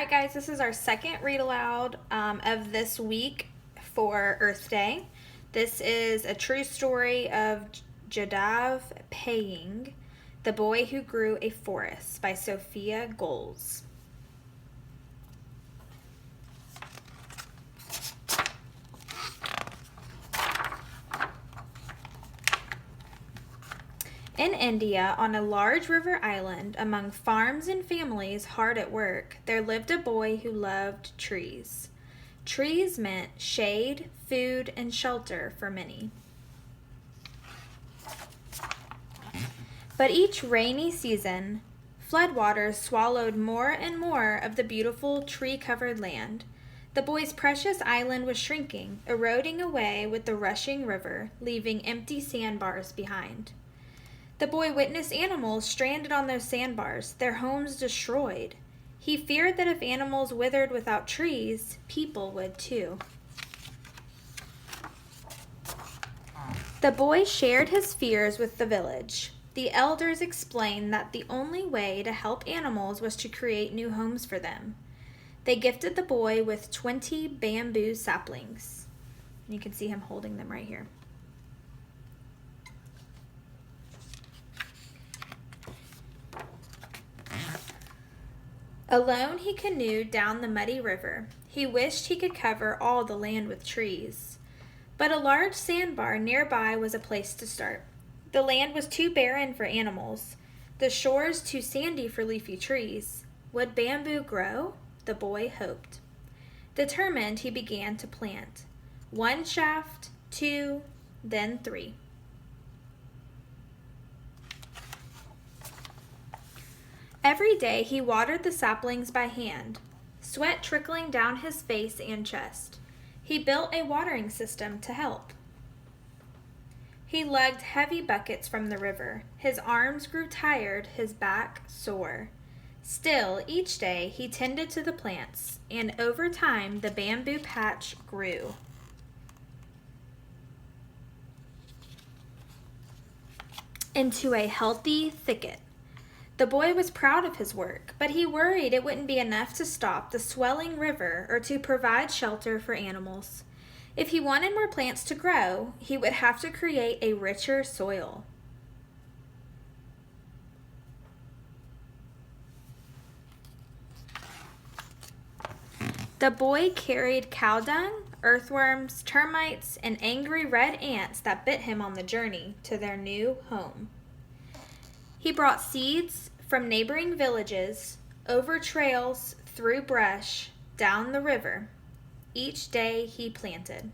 Alright guys, this is our second read aloud of this week for Earth Day. This is a true story of Jadav Paying, The Boy Who Grew a Forest by Sophia Goles. In India, on a large river island, among farms and families hard at work, there lived a boy who loved trees. Trees meant shade, food, and shelter for many. But each rainy season, floodwaters swallowed more and more of the beautiful tree-covered land. The boy's precious island was shrinking, eroding away with the rushing river, leaving empty sandbars behind. The boy witnessed animals stranded on those sandbars, their homes destroyed. He feared that if animals withered without trees, people would too. The boy shared his fears with the village. The elders explained that the only way to help animals was to create new homes for them. They gifted the boy with 20 bamboo saplings. You can see him holding them right here. Alone he canoed down the muddy river. He wished he could cover all the land with trees. But a large sandbar nearby was a place to start. The land was too barren for animals, the shores too sandy for leafy trees. Would bamboo grow? The boy hoped. Determined, he began to plant. 1 shaft, 2, then 3. Every day he watered the saplings by hand, sweat trickling down his face and chest. He built a watering system to help. He lugged heavy buckets from the river. His arms grew tired, his back sore. Still, each day he tended to the plants, and over time the bamboo patch grew. Into a healthy thicket. The boy was proud of his work, but he worried it wouldn't be enough to stop the swelling river or to provide shelter for animals. If he wanted more plants to grow, he would have to create a richer soil. The boy carried cow dung, earthworms, termites, and angry red ants that bit him on the journey to their new home. He brought seeds from neighboring villages, over trails, through brush, down the river. Each day he planted.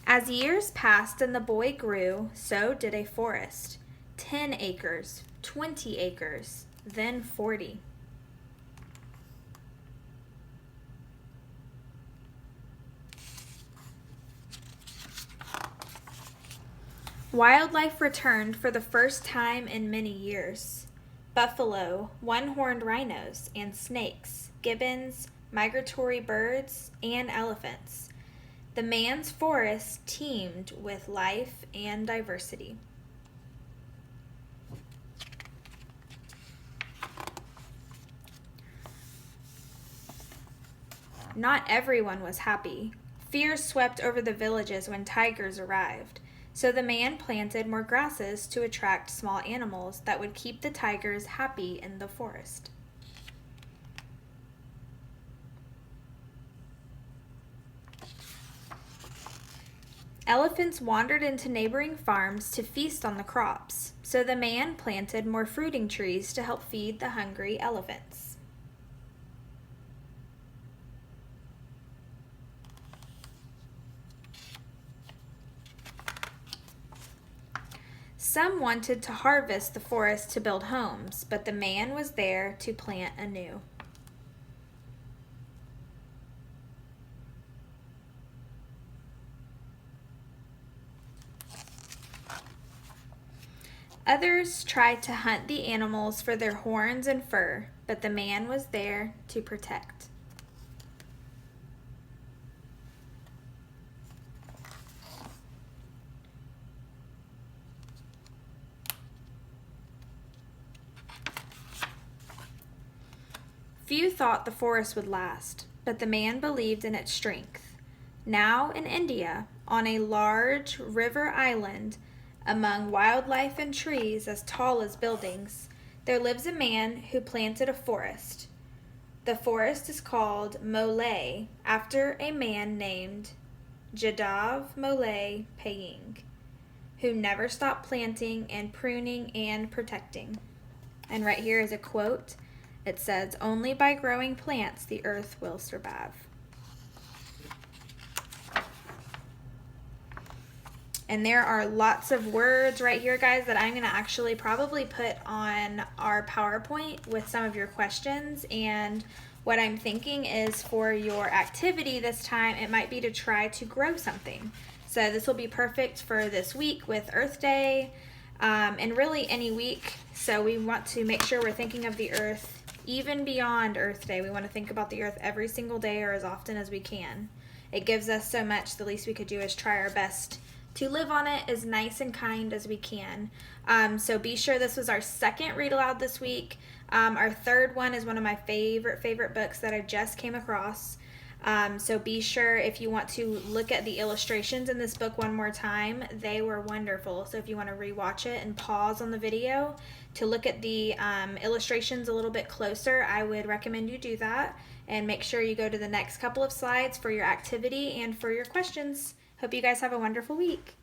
As years passed and the boy grew, so did a forest. 10 acres, 20 acres, then 40. Wildlife returned for the first time in many years. Buffalo, one-horned rhinos, and snakes, gibbons, migratory birds, and elephants. The man's forest teemed with life and diversity. Not everyone was happy. Fear swept over the villages when tigers arrived. So the man planted more grasses to attract small animals that would keep the tigers happy in the forest. Elephants wandered into neighboring farms to feast on the crops, so the man planted more fruiting trees to help feed the hungry elephants. Some wanted to harvest the forest to build homes, but the man was there to plant anew. Others tried to hunt the animals for their horns and fur, but the man was there to protect. Few thought the forest would last, but the man believed in its strength. Now in India, on a large river island, among wildlife and trees as tall as buildings, there lives a man who planted a forest. The forest is called Molay, after a man named Jadav Molay Paying, who never stopped planting and pruning and protecting. And right here is a quote. It says, "Only by growing plants the earth will survive." And there are lots of words right here, guys, that I'm going to actually probably put on our PowerPoint with some of your questions. And what I'm thinking is for your activity this time, it might be to try to grow something. So this will be perfect for this week with Earth Day, and really any week. So we want to make sure we're thinking of the earth even beyond Earth Day. We want to think about the earth every single day or as often as we can. It gives us so much. The least we could do is try our best to live on it as nice and kind as we can. So be sure this was our second read aloud this week. Our third one is one of my favorite books that I just came across. So be sure if you want to look at the illustrations in this book one more time, they were wonderful. So if you want to rewatch it and pause on the video to look at the illustrations a little bit closer, I would recommend you do that. And make sure you go to the next couple of slides for your activity and for your questions. Hope you guys have a wonderful week.